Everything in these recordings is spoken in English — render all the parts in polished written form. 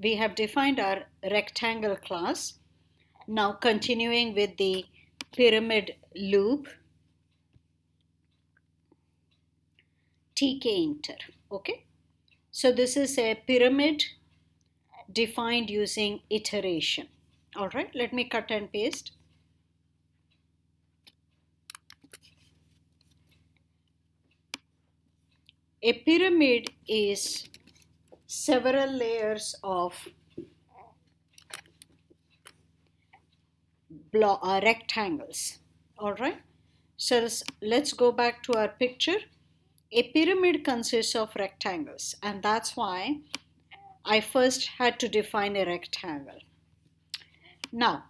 we have defined our rectangle class. Now continuing with the pyramid loop, TK inter. Okay, so this is a pyramid defined using iteration. All right, let me cut and paste. A pyramid is several layers of rectangles. All right, so let's go back to our picture. A pyramid consists of rectangles, and that's why I first had to define a rectangle. Now,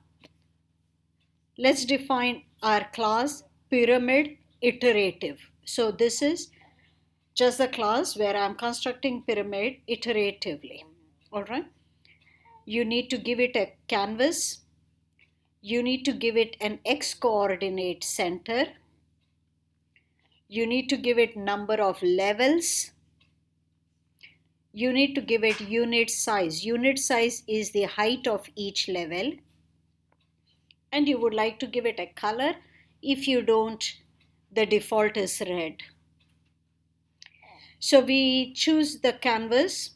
let's define our class pyramid iterative. So this is just the class where I'm constructing pyramid iteratively. All right. You need to give it a canvas. You need to give it an x coordinate center. You need to give it number of levels. You need to give it unit size. Unit size is the height of each level. And you would like to give it a color. If you don't, the default is red. So we choose the canvas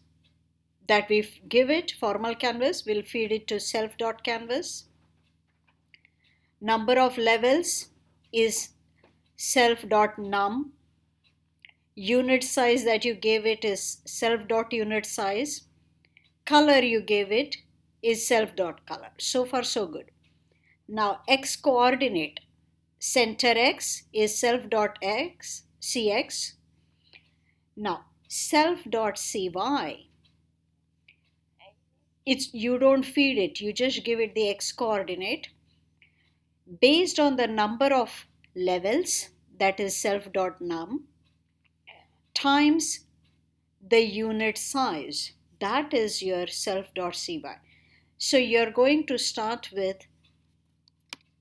that we give it, formal canvas. We'll feed it to self.canvas. Number of levels is self.num. Unit size that you gave it is self.unit size. Color you gave it is self.color. So far so good. Now x coordinate, center x is self.x, cx. Now self.cy, you don't feed it, you just give it the x coordinate based on the number of levels, that is self.num, times the unit size, that is your self.cy. So you're going to start with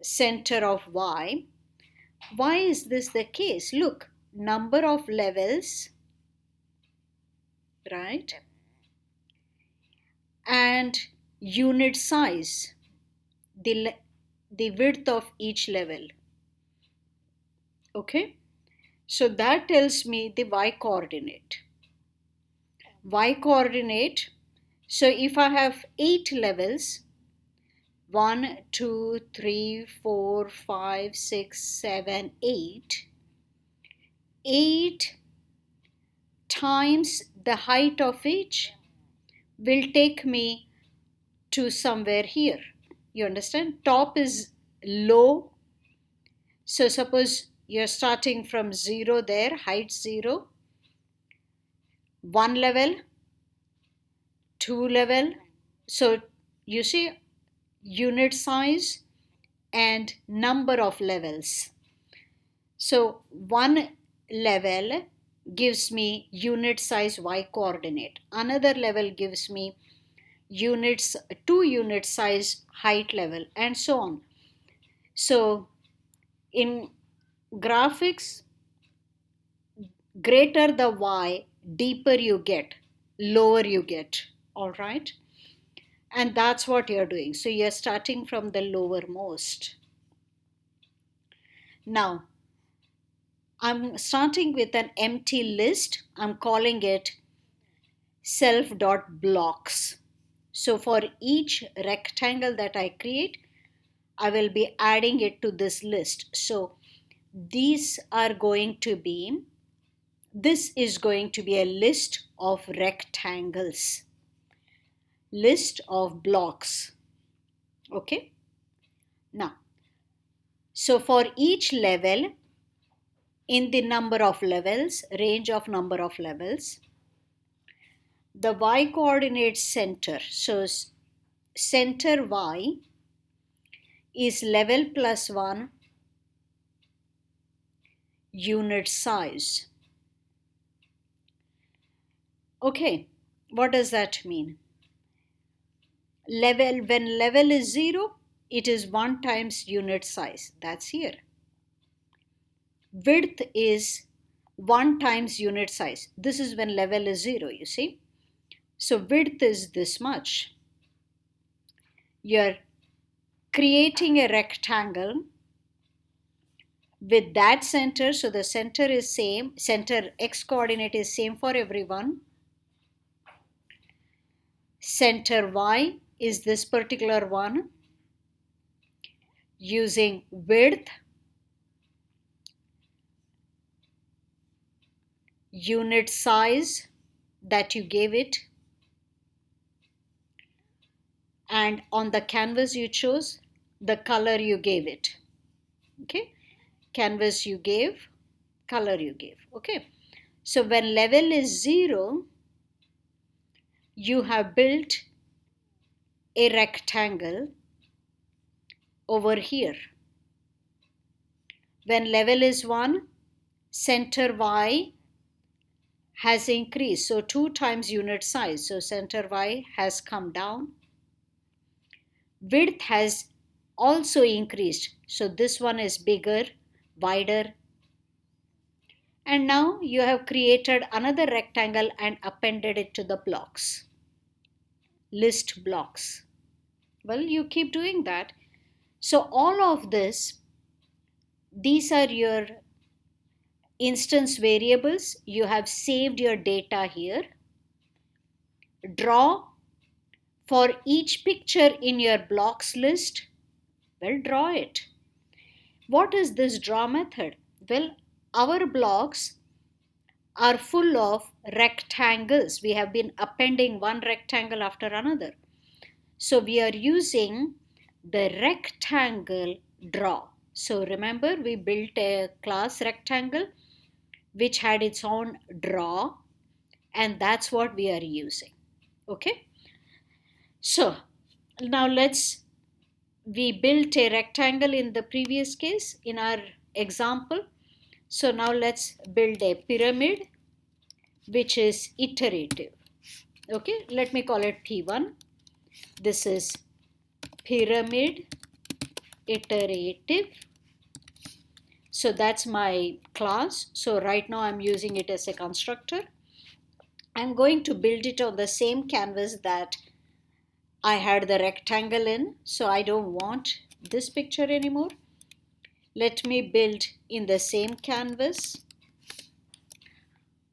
center of y. Why is this the case? Look, number of levels, right? And unit size, the width of each level. Okay, so that tells me the y coordinate. Y coordinate, so if I have 8 levels, 1, 2, 3, 4, 5, 6, 7, 8, 8 times the height of each will take me to somewhere here. You understand? Top is low. So suppose you're starting from 0 there, height 0. 1 level, 2 level. So you see unit size and number of levels. So 1 level gives me unit size y coordinate. Another level gives me 2 unit size height level, and so on. So in graphics, greater the y, deeper you get, lower you get. All right. And that's what you're doing. So you're starting from the lowermost. Now, I'm starting with an empty list. I'm calling it self.blocks. So for each rectangle that I create, I will be adding it to this list. So this is going to be a list of rectangles, list of blocks. Okay. Now, so for each level, in the number of levels, range of number of levels, the y coordinate center, so center y is level plus 1 unit size. Okay, what does that mean? When level is 0, it is 1 times unit size. That's here. Width is 1 times unit size. This is when level is 0, you see. So width is this much. You're creating a rectangle with that center. So the center is same. Center x coordinate is same for everyone. Center y is this particular one. Using width, unit size that you gave it, and on the canvas you chose, the color you gave it. Okay, canvas you gave, color you gave. Okay, so when level is 0, you have built a rectangle over here. When level is 1, center y has increased, so 2 times unit size, so center y has come down. Width has also increased, so this one is bigger, wider. And now you have created another rectangle and appended it to the blocks, list blocks. Well, you keep doing that. So all of this, these are your instance variables. You have saved your data here. Draw for each picture in your blocks list. Well, draw it. What is this draw method? Well, our blocks are full of rectangles. We have been appending one rectangle after another. So we are using the rectangle draw. So remember, we built a class rectangle which had its own draw, and that's what we are using. Okay, so now we built a rectangle in the previous case in our example. So now let's build a pyramid which is iterative. Okay, let me call it P1. This is pyramid iterative. So that's my class. So right now I'm using it as a constructor. I'm going to build it on the same canvas that I had the rectangle in. So I don't want this picture anymore. Let me build in the same canvas.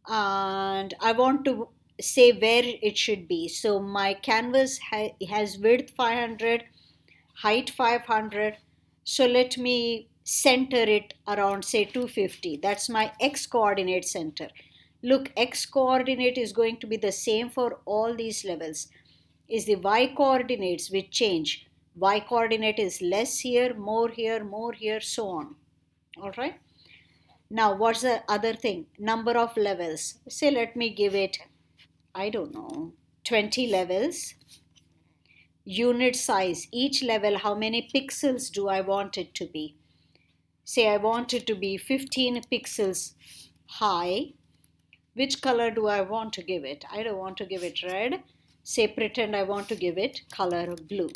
And I want to say where it should be. So my canvas has width 500, height 500. So let me center it around, say, 250. That's my x coordinate center. Look, x coordinate is going to be the same for all these levels. Is the y coordinates which change. Y coordinate is less here, more here, so on. All right. Now, what's the other thing? Number of levels. Say, let me give it, I don't know, 20 levels. Unit size, each level, how many pixels do I want it to be? Say I want it to be 15 pixels high. Which color do I want to give it? I don't want to give it red. Say pretend I want to give it color blue.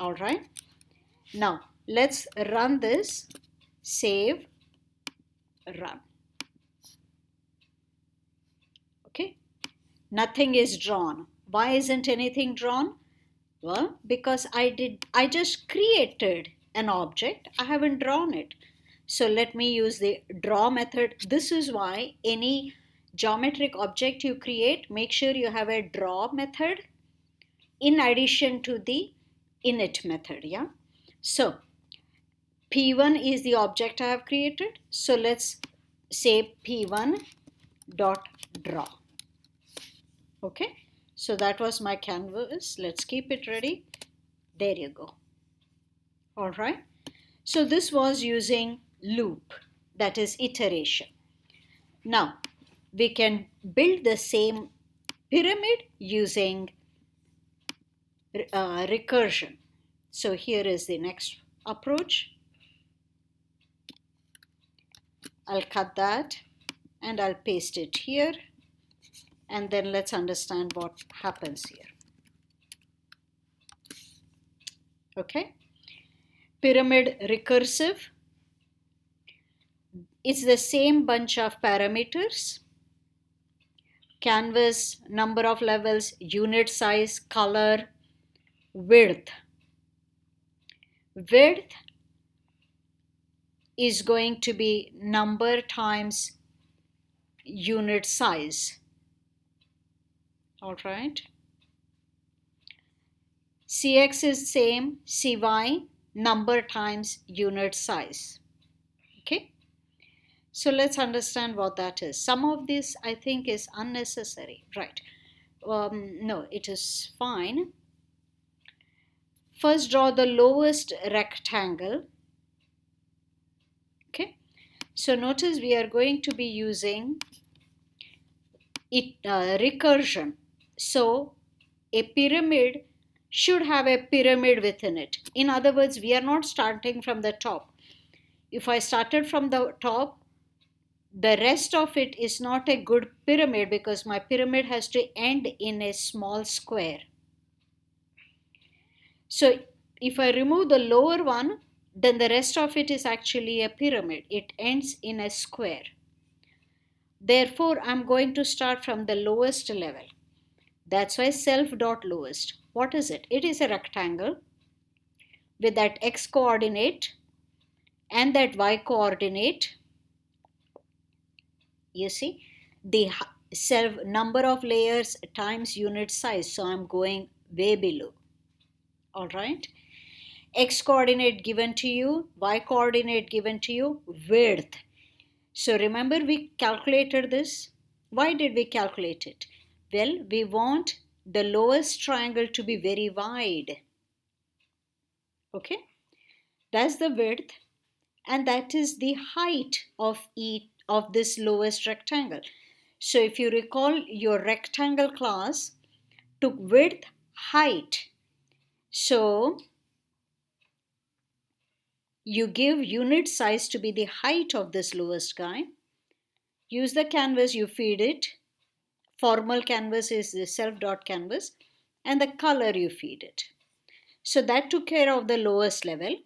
All right. Now let's run this. Save, run. Okay. Nothing is drawn. Why isn't anything drawn? Well, because I just created an object. I haven't drawn it. So let me use the draw method. This is why any geometric object you create, make sure you have a draw method in addition to the init method. Yeah. So P1 is the object I have created. So let's say P1 dot draw. Okay. So that was my canvas. Let's keep it ready. There you go. All right. So this was using loop, that is iteration. Now we can build the same pyramid using recursion. So here is the next approach. I'll cut that and I'll paste it here. And then let's understand what happens here. Okay. Pyramid recursive. It's the same bunch of parameters. canvas, number of levels, unit size, color, width. Width is going to be number times unit size. All right. Cx is same, Cy number times unit size. Okay. So let's understand what that is. Some of this I think is unnecessary, right? No, it is fine. First draw the lowest rectangle. Okay. So notice we are going to be using recursion. So a pyramid should have a pyramid within it. In other words, we are not starting from the top. If I started from the top, the rest of it is not a good pyramid because my pyramid has to end in a small square. So if I remove the lower one, then the rest of it is actually a pyramid. It ends in a square. Therefore, I'm going to start from the lowest level. That's why self dot lowest. What is it? It is a rectangle with that x coordinate and that y coordinate. You see, the self number of layers times unit size. So I'm going way below. All right. X coordinate given to you, y coordinate given to you, width. So remember we calculated this. Why did we calculate it? Well, we want the lowest triangle to be very wide. Okay, that's the width, and that is the height of this lowest rectangle. So if you recall, your rectangle class took width, height. So you give unit size to be the height of this lowest guy. Use the canvas, you feed it. Formal canvas is the self dot canvas, and the color you feed it. So that took care of the lowest level.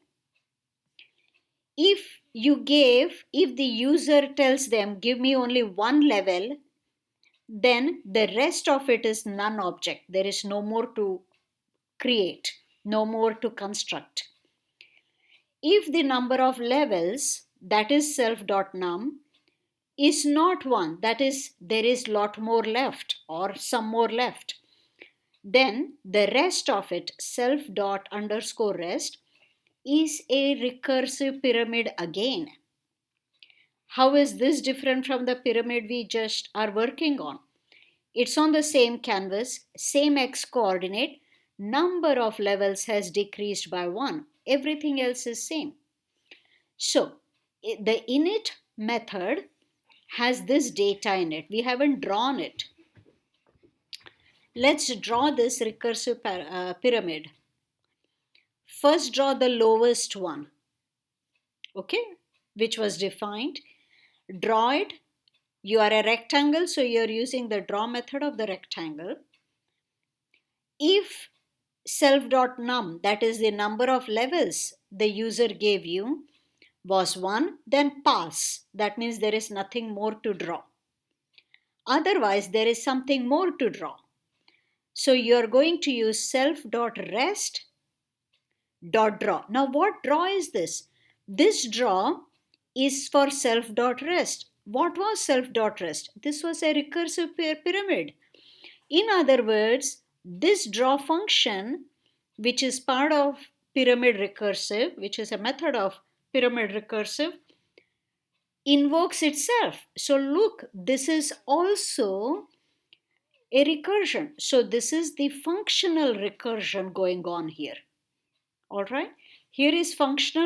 If the user tells them, give me only one level, then the rest of it is non-object. There is no more to create, no more to construct. If the number of levels, that is self.num, is not one, that is, there is lot more left or some more left, then the rest of it, self._rest, is a recursive pyramid again. How is this different from the pyramid we just are working on? It's on the same canvas, same x coordinate, number of levels has decreased by 1. Everything else is same. So the init method has this data in it. We haven't drawn it. Let's draw this recursive pyramid. First draw the lowest one, okay, which was defined. Draw it. You are a rectangle, so you're using the draw method of the rectangle. If self.num, that is the number of levels the user gave you, was 1, then pass. That means there is nothing more to draw. Otherwise, there is something more to draw. So you're going to use self.rest.draw. Now what draw is this? This draw is for self.rest. What was self.rest? This was a recursive pyramid. In other words, this draw function, which is part of pyramid recursive, which is a method of pyramid recursive, invokes itself. So look, this is also a recursion. So this is the functional recursion going on here. All right. Here is functional